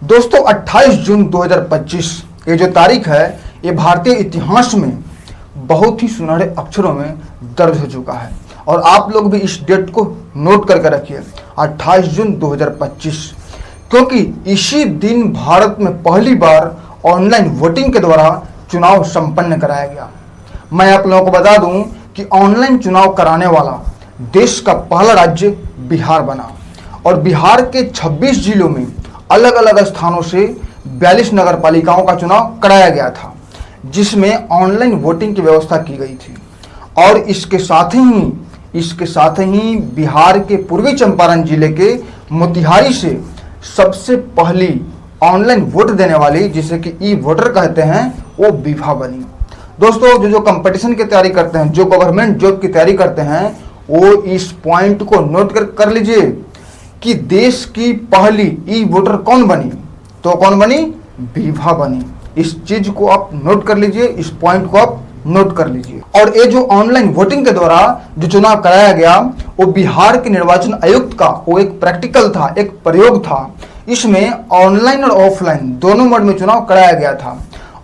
दोस्तों 28 जून 2025 ये जो तारीख है ये भारतीय इतिहास में बहुत ही सुनहरे अक्षरों में दर्ज हो चुका है और आप लोग भी इस डेट को नोट करके रखिए 28 जून 2025, क्योंकि इसी दिन भारत में पहली बार ऑनलाइन वोटिंग के द्वारा चुनाव संपन्न कराया गया। मैं आप लोगों को बता दूं कि ऑनलाइन चुनाव कराने वाला देश का पहला राज्य बिहार बना और बिहार के 26 जिलों में अलग अलग स्थानों से 42 नगर पालिकाओं का चुनाव कराया गया था, जिसमें ऑनलाइन वोटिंग की व्यवस्था की गई थी। और इसके साथ ही बिहार के पूर्वी चंपारण जिले के मोतिहारी से सबसे पहली ऑनलाइन वोट देने वाली, जिसे कि ई वोटर कहते हैं, वो विभा बनी। दोस्तों जो कंपटीशन की तैयारी करते हैं, जो गवर्नमेंट जॉब की तैयारी करते हैं, वो इस पॉइंट को नोट कर लीजिए कि देश की पहली ई वोटर कौन बनी, तो कौन बनी? विभा बनी। इस चीज को आप नोट कर लीजिए, इस पॉइंट को आप नोट कर लीजिए। और ये जो ऑनलाइन वोटिंग के द्वारा जो चुनाव कराया गया वो बिहार के निर्वाचन आयुक्त का वो एक प्रैक्टिकल था, एक प्रयोग था। इसमें ऑनलाइन और ऑफलाइन दोनों मोड में चुनाव कराया गया था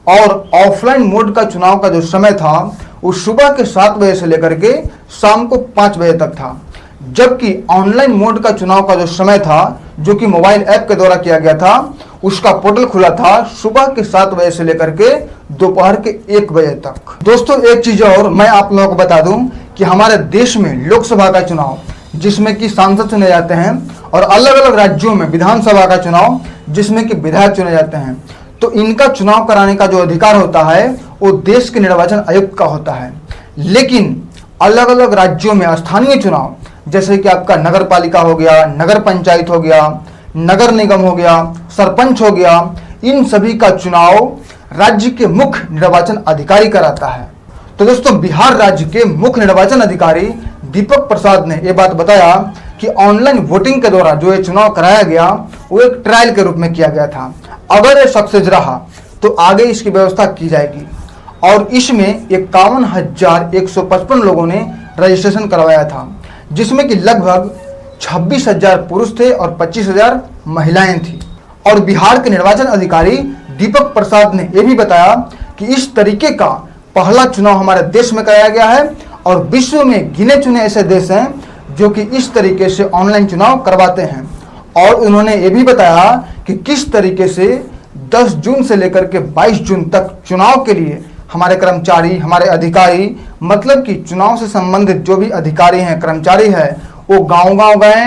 और ऑफलाइन मोड का चुनाव का जो समय था वो सुबह के 7 बजे से लेकर के शाम को 5 बजे तक था, जबकि ऑनलाइन मोड का चुनाव का जो समय था, जो कि मोबाइल ऐप के द्वारा किया गया था, उसका पोर्टल खुला था सुबह के 7 बजे से लेकर के दोपहर के 1 बजे तक। दोस्तों एक चीज और मैं आप लोगों को बता दूं कि हमारे देश में लोकसभा का चुनाव, जिसमें कि सांसद चुने जाते हैं, और अलग अलग राज्यों में विधानसभा का चुनाव, जिसमें कि विधायक चुने जाते हैं, तो इनका चुनाव कराने का जो अधिकार होता है वो देश के निर्वाचन आयुक्त का होता है। लेकिन अलग अलग राज्यों में स्थानीय चुनाव, जैसे कि आपका नगर पालिका हो गया, नगर पंचायत हो गया, नगर निगम हो गया, सरपंच हो गया, इन सभी का चुनाव राज्य के मुख्य निर्वाचन अधिकारी कराता है। तो दोस्तों बिहार राज्य के मुख्य निर्वाचन अधिकारी दीपक प्रसाद ने यह बात बताया कि ऑनलाइन वोटिंग के द्वारा जो ये चुनाव कराया गया वो एक ट्रायल के रूप में किया गया था। अगर ये सक्सेस रहा तो आगे इसकी व्यवस्था की जाएगी और इसमें 51,155 लोगों ने रजिस्ट्रेशन करवाया था, जिसमें कि लगभग 26,000 पुरुष थे और 25,000 महिलाएं थी। और बिहार के निर्वाचन अधिकारी दीपक प्रसाद ने यह भी बताया कि इस तरीके का पहला चुनाव हमारे देश में कराया गया है और विश्व में गिने चुने ऐसे देश हैं जो कि इस तरीके से ऑनलाइन चुनाव करवाते हैं। और उन्होंने ये भी बताया कि किस तरीके से 10 जून से लेकर के 22 जून तक चुनाव के लिए हमारे कर्मचारी, हमारे अधिकारी, मतलब कि चुनाव से संबंधित जो भी अधिकारी हैं, कर्मचारी हैं, वो गांव-गांव गए,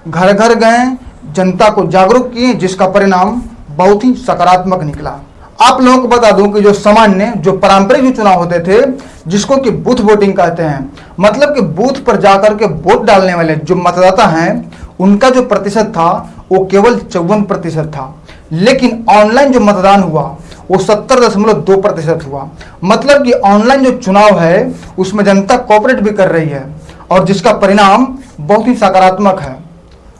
घर घर गए, जनता को जागरूक किए, जिसका परिणाम बहुत ही सकारात्मक निकला। आप लोगों को बता दूं कि जो सामान्य, जो पारंपरिक जो चुनाव होते थे, जिसको कि बूथ वोटिंग कहते हैं, मतलब कि बूथ पर जाकर के वोट डालने वाले जो मतदाता हैं, उनका जो प्रतिशत था वो केवल 54% था। लेकिन ऑनलाइन जो मतदान हुआ वो 70.2% हुआ। मतलब कि ऑनलाइन जो चुनाव है उसमें जनता कोऑपरेट भी कर रही है और जिसका परिणाम बहुत ही सकारात्मक है,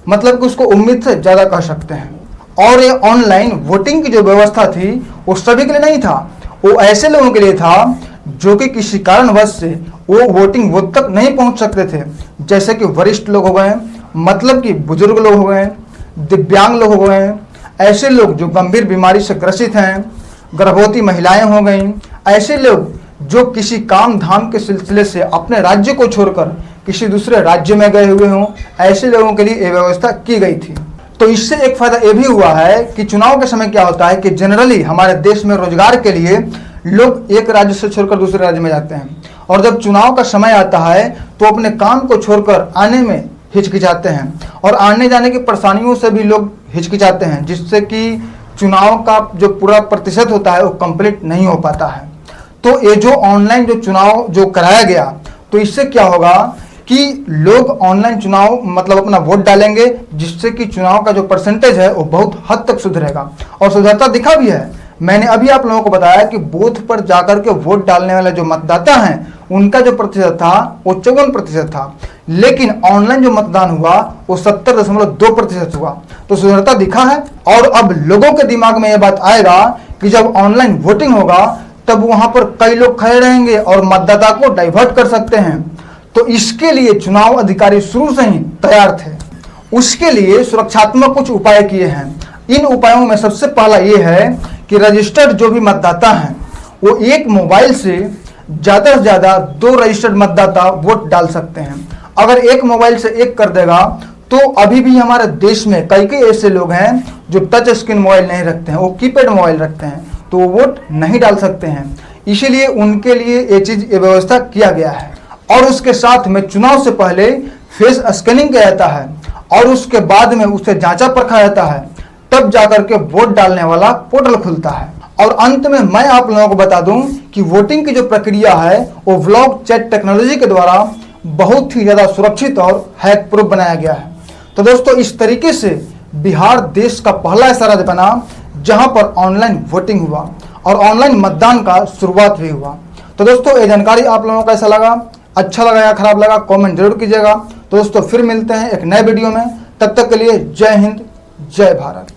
मतलब कि उसको उम्मीद से ज़्यादा कह सकते हैं। और ये ऑनलाइन वोटिंग की जो व्यवस्था थी वो सभी के लिए नहीं था, वो ऐसे लोगों के लिए था जो कि किसी कारणवश से वो वोटिंग बूथ तक नहीं पहुंच सकते थे, जैसे कि वरिष्ठ लोग हो गए, मतलब कि बुजुर्ग लोग हो गए, दिव्यांग लोग हो गए, ऐसे लोग जो गंभीर बीमारी से ग्रसित हैं, गर्भवती महिलाएं हो गई, ऐसे लोग जो किसी काम धाम के सिलसिले से अपने राज्य को छोड़कर किसी दूसरे राज्य में गए हुए हों, ऐसे लोगों के लिए ये व्यवस्था की गई थी। तो इससे एक फायदा ये भी हुआ है कि चुनाव के समय क्या होता है कि जनरली हमारे देश में रोजगार के लिए लोग एक राज्य से छोड़कर दूसरे राज्य में जाते हैं और जब चुनाव का समय आता है तो अपने काम को छोड़कर आने में हिचकिचाते हैं और आने जाने की परेशानियों से भी लोग हिचकिचाते हैं, जिससे कि चुनाव का जो पूरा प्रतिशत होता है वो कंप्लीट नहीं हो पाता है। तो ये जो ऑनलाइन जो चुनाव जो कराया गया, तो इससे क्या होगा कि लोग ऑनलाइन चुनाव मतलब अपना वोट डालेंगे, जिससे कि चुनाव का जो परसेंटेज है वो बहुत हद तक सुधरेगा और सुधरता दिखा भी है। मैंने अभी आप लोगों को बताया कि बूथ पर जाकर के वोट डालने वाले जो मतदाता हैं उनका जो प्रतिशत था वो 54% था, लेकिन ऑनलाइन जो मतदान हुआ वो 70.2% हुआ, तो सुधरता दिखा है। और अब लोगों के दिमाग में यह बात आएगा कि जब ऑनलाइन वोटिंग होगा तब वहां पर कई लोग खड़े रहेंगे और मतदाता को डाइवर्ट कर सकते हैं। तो इसके लिए चुनाव अधिकारी शुरू से ही तैयार थे, उसके लिए सुरक्षात्मक कुछ उपाय किए हैं। इन उपायों में सबसे पहला ये है कि रजिस्टर्ड जो भी मतदाता हैं वो एक मोबाइल से ज़्यादा से ज़्यादा 2 रजिस्टर्ड मतदाता वोट डाल सकते हैं। अगर एक मोबाइल से एक कर देगा तो अभी भी हमारे देश में कई ऐसे लोग हैं जो टच स्क्रीन मोबाइल नहीं रखते हैं, वो कीपैड मोबाइल रखते हैं, तो वो वोट नहीं डाल सकते हैं। इसीलिए उनके लिए ये व्यवस्था किया गया है। और उसके साथ में चुनाव से पहले फेस स्कैनिंग किया जाता है और उसके बाद में उसे जांचा परखा जाता है, तब जाकर के वोट डालने वाला पोर्टल खुलता है। और अंत में मैं आप लोगों को बता दूं कि वोटिंग की जो प्रक्रिया है वो ब्लॉक चैट टेक्नोलॉजी के द्वारा बहुत ही ज़्यादा सुरक्षित और हैक प्रूफ बनाया गया है। तो दोस्तों, इस तरीके से बिहार देश का पहला ऐसा राज्य बना जहां पर ऑनलाइन वोटिंग हुआ और ऑनलाइन मतदान का शुरुआत भी हुआ। तो दोस्तों, ये जानकारी आप लोगों को कैसा लगा, अच्छा लगा या खराब लगा, कमेंट जरूर कीजिएगा। तो दोस्तों, फिर मिलते हैं एक नए वीडियो में। तब तक के लिए जय हिंद, जय भारत।